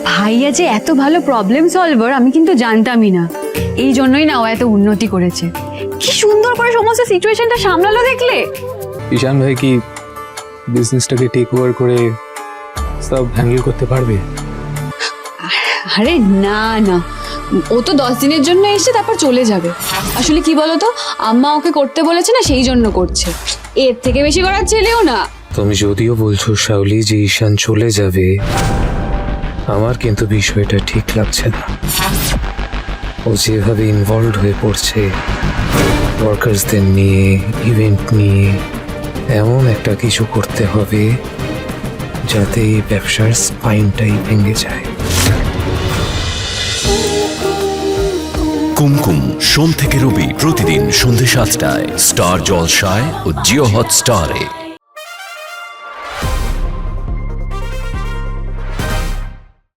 ভাইয়া যে এত ভালো প্রবলেম সলভার আমি কিন্তু জানতামই না। এই জন্যই না ও এত উন্নতি করেছে। কি সুন্দর করে সমস্ত সিচুয়েশনটা সামলালো দেখলে। ঈশান ভাই কি বিজনেসটাকে টেক ওভার করে সব হ্যান্ডেল করতে পারবে? আরে না না, ও তো 10 দিনের জন্য এসে তারপর চলে যাবে। আসলে কি বলতো, আম্মা ওকে করতে বলেছে না, সেই জন্য করছে। এর থেকে বেশি করার ছেলেও না। তুমি যদিও বলছো শাওলি যে ঈশান চলে যাবে, আমার কিন্তু বিষয়টা ঠিক লাগছে না। ও যেভাবে ইনভলভ হয়ে পড়ছে ওয়ার্কার্সদের নিয়ে, ইভেন্ট নিয়ে, এমন একটা কিছু করতে হবে যাতে এই ব্যবসার স্পাইনটাই ভেঙে যায়। কুমকুম সোম থেকে রবি প্রতিদিন সন্ধ্যে 7টায় স্টার জলসায় ও জিও হটস্টারে।